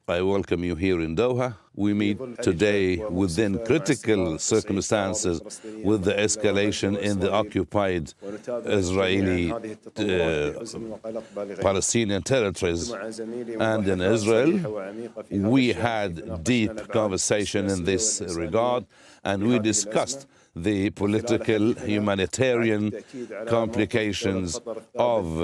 I welcome you here in Doha. We meet today within critical circumstances with the escalation in the occupied Israeli Palestinian territories and in Israel. We had deep conversation in this regard, and we discussed the political, humanitarian complications of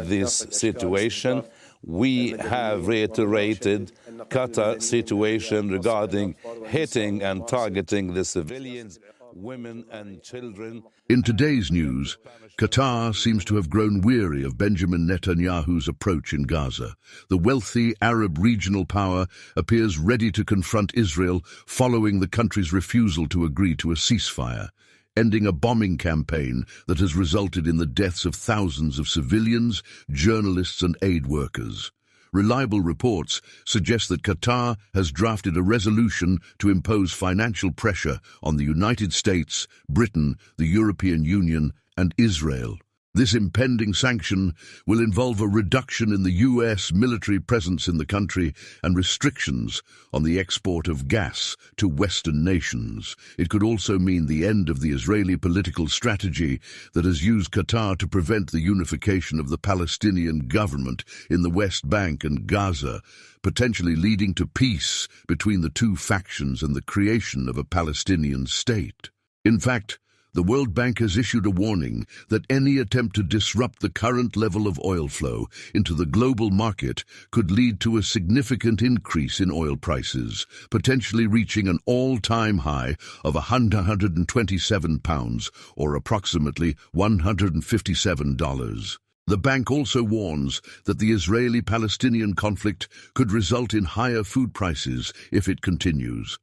this situation. We have reiterated Qatar's situation regarding hitting and targeting the civilians, women and children. In today's news, Qatar seems to have grown weary of Benjamin Netanyahu's approach in Gaza. The wealthy Arab regional power appears ready to confront Israel following the country's refusal to agree to a ceasefire, ending a bombing campaign that has resulted in the deaths of thousands of civilians, journalists and aid workers. Reliable reports suggest that Qatar has drafted a resolution to impose financial pressure on the United States, Britain, the European Union and Israel. This impending sanction will involve a reduction in the U.S. military presence in the country and restrictions on the export of gas to Western nations. It could also mean the end of the Israeli political strategy that has used Qatar to prevent the unification of the Palestinian government in the West Bank and Gaza, potentially leading to peace between the two factions and the creation of a Palestinian state. In fact, the World Bank has issued a warning that any attempt to disrupt the current level of oil flow into the global market could lead to a significant increase in oil prices, potentially reaching an all-time high of £127, or approximately $157. The bank also warns that the Israeli-Palestinian conflict could result in higher food prices if it continues.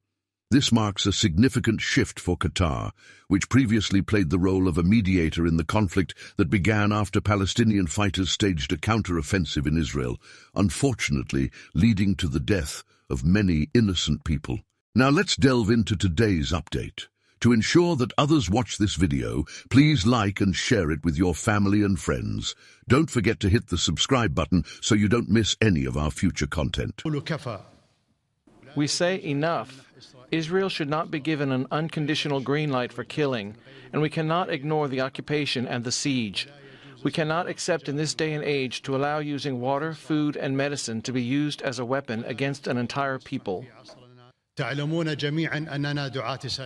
This marks a significant shift for Qatar, which previously played the role of a mediator in the conflict that began after Palestinian fighters staged a counter-offensive in Israel, unfortunately leading to the death of many innocent people. Now let's delve into today's update. To ensure that others watch this video, please like and share it with your family and friends. Don't forget to hit the subscribe button so you don't miss any of our future content. We say enough. Israel should not be given an unconditional green light for killing, and we cannot ignore the occupation and the siege. We cannot accept in this day and age to allow using water, food, and medicine to be used as a weapon against an entire people.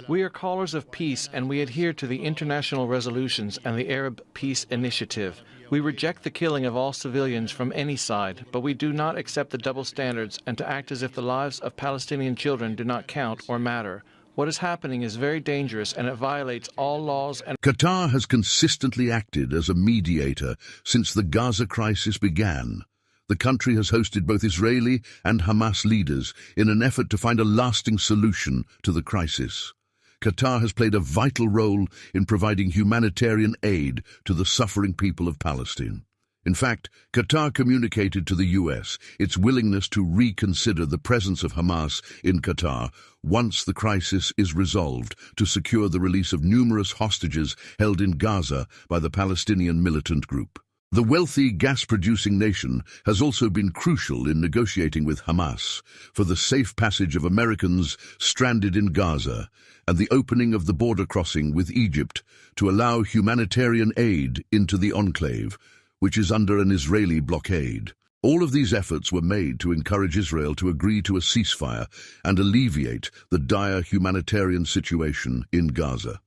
We are callers of peace, and we adhere to the international resolutions and the Arab Peace Initiative. We reject the killing of all civilians from any side, but we do not accept the double standards and to act as if the lives of Palestinian children do not count or matter. What is happening is very dangerous, and it violates all laws and... Qatar has consistently acted as a mediator since the Gaza crisis began. The country has hosted both Israeli and Hamas leaders in an effort to find a lasting solution to the crisis. Qatar has played a vital role in providing humanitarian aid to the suffering people of Palestine. In fact, Qatar communicated to the U.S. its willingness to reconsider the presence of Hamas in Qatar once the crisis is resolved, to secure the release of numerous hostages held in Gaza by the Palestinian militant group. The wealthy gas-producing nation has also been crucial in negotiating with Hamas for the safe passage of Americans stranded in Gaza and the opening of the border crossing with Egypt to allow humanitarian aid into the enclave, which is under an Israeli blockade. All of these efforts were made to encourage Israel to agree to a ceasefire and alleviate the dire humanitarian situation in Gaza.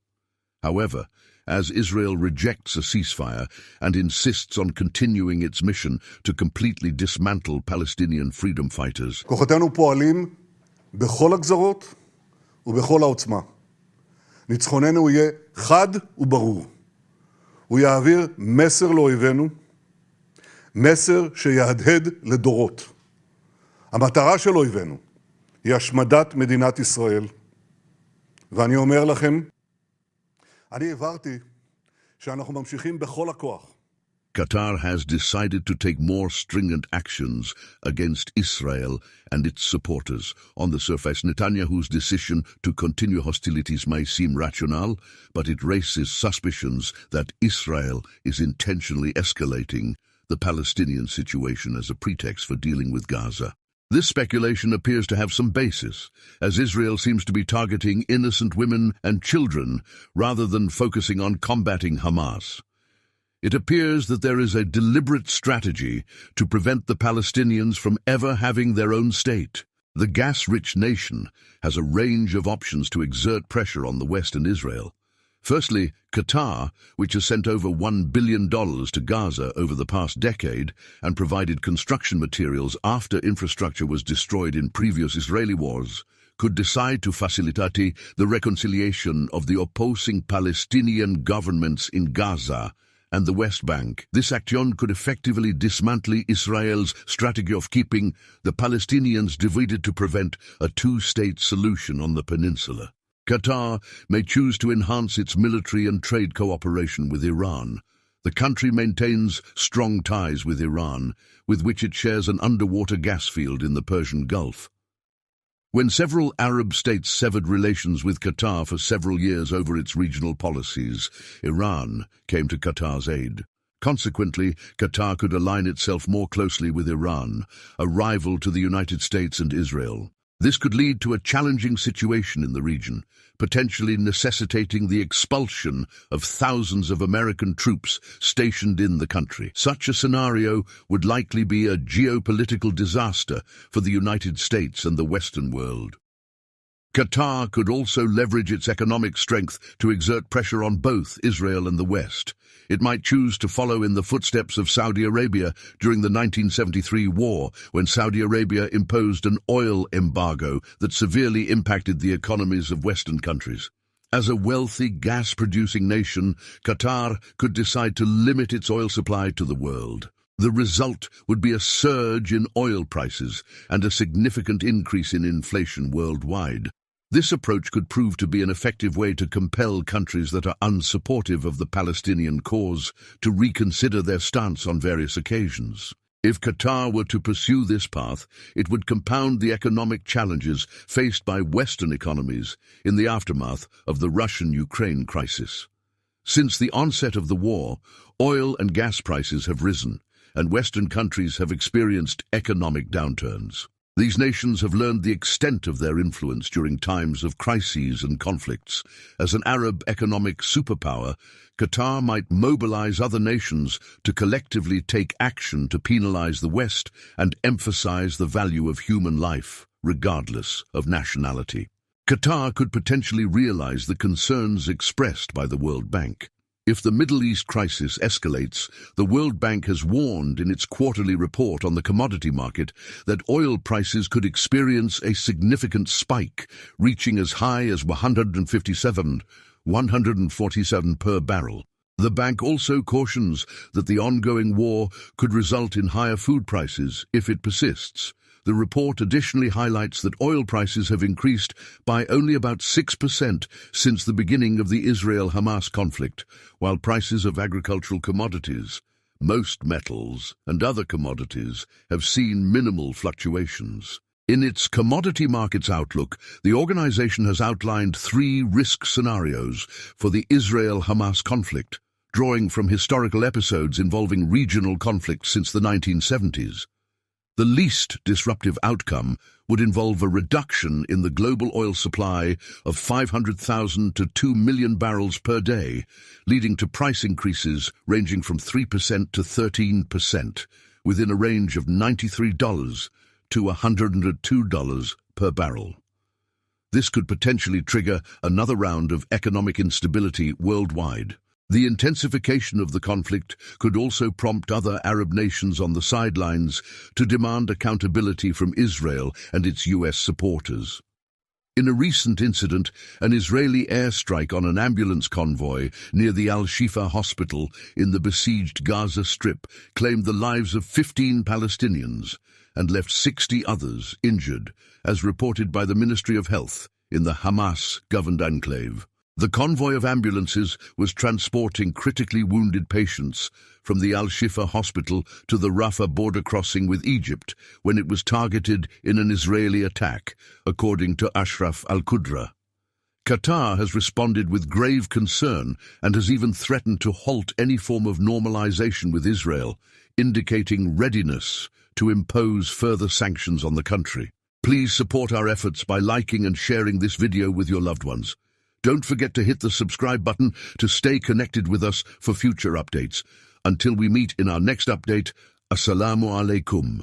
However, as Israel rejects a ceasefire and insists on continuing its mission to completely dismantle Palestinian freedom fighters. כוחותינו פועלים בכל הגזרות ובכל העוצמה. ניצחוננו יהיה חד וברור. הוא יעביר מסר לאויבינו, מסר שיהדהד לדורות. המטרה של אויבינו היא השמדת מדינת ישראל. ואני אומר לכם, אני הבהרתי שאנחנו ממשיכים בכל הכוח. Qatar has decided to take more stringent actions against Israel and its supporters. On the surface, Netanyahu's decision to continue hostilities may seem rational, but it raises suspicions that Israel is intentionally escalating the Palestinian situation as a pretext for dealing with Gaza. This speculation appears to have some basis, as Israel seems to be targeting innocent women and children rather than focusing on combating Hamas. It appears that there is a deliberate strategy to prevent the Palestinians from ever having their own state. The gas-rich nation has a range of options to exert pressure on the West and Israel. Firstly, Qatar, which has sent over $1 billion to Gaza over the past decade and provided construction materials after infrastructure was destroyed in previous Israeli wars, could decide to facilitate the reconciliation of the opposing Palestinian governments in Gaza and the West Bank. This action could effectively dismantle Israel's strategy of keeping the Palestinians divided to prevent a two-state solution on the peninsula. Qatar may choose to enhance its military and trade cooperation with Iran. The country maintains strong ties with Iran, with which it shares an underwater gas field in the Persian Gulf. When several Arab states severed relations with Qatar for several years over its regional policies, Iran came to Qatar's aid. Consequently, Qatar could align itself more closely with Iran, a rival to the United States and Israel. This could lead to a challenging situation in the region, potentially necessitating the expulsion of thousands of American troops stationed in the country. Such a scenario would likely be a geopolitical disaster for the United States and the Western world. Qatar could also leverage its economic strength to exert pressure on both Israel and the West. It might choose to follow in the footsteps of Saudi Arabia during the 1973 war, when Saudi Arabia imposed an oil embargo that severely impacted the economies of Western countries. As a wealthy gas-producing nation, Qatar could decide to limit its oil supply to the world. The result would be a surge in oil prices and a significant increase in inflation worldwide. This approach could prove to be an effective way to compel countries that are unsupportive of the Palestinian cause to reconsider their stance on various occasions. If Qatar were to pursue this path, it would compound the economic challenges faced by Western economies in the aftermath of the Russian-Ukraine crisis. Since the onset of the war, oil and gas prices have risen, and Western countries have experienced economic downturns. These nations have learned the extent of their influence during times of crises and conflicts. As an Arab economic superpower, Qatar might mobilize other nations to collectively take action to penalize the West and emphasize the value of human life, regardless of nationality. Qatar could potentially realize the concerns expressed by the World Bank. If the Middle East crisis escalates, the World Bank has warned in its quarterly report on the commodity market that oil prices could experience a significant spike, reaching as high as $147 per barrel. The bank also cautions that the ongoing war could result in higher food prices if it persists. The report additionally highlights that oil prices have increased by only about 6% since the beginning of the Israel-Hamas conflict, while prices of agricultural commodities, most metals, and other commodities have seen minimal fluctuations. In its commodity markets outlook, the organization has outlined 3 risk scenarios for the Israel-Hamas conflict, drawing from historical episodes involving regional conflicts since the 1970s. The least disruptive outcome would involve a reduction in the global oil supply of 500,000 to 2 million barrels per day, leading to price increases ranging from 3% to 13%, within a range of $93 to $102 per barrel. This could potentially trigger another round of economic instability worldwide. The intensification of the conflict could also prompt other Arab nations on the sidelines to demand accountability from Israel and its U.S. supporters. In a recent incident, an Israeli airstrike on an ambulance convoy near the Al-Shifa hospital in the besieged Gaza Strip claimed the lives of 15 Palestinians and left 60 others injured, as reported by the Ministry of Health in the Hamas-governed enclave. The convoy of ambulances was transporting critically wounded patients from the Al-Shifa hospital to the Rafah border crossing with Egypt when it was targeted in an Israeli attack, according to Ashraf al-Qudra. Qatar has responded with grave concern and has even threatened to halt any form of normalization with Israel, indicating readiness to impose further sanctions on the country. Please support our efforts by liking and sharing this video with your loved ones. Don't forget to hit the subscribe button to stay connected with us for future updates. Until we meet in our next update, Assalamu alaikum.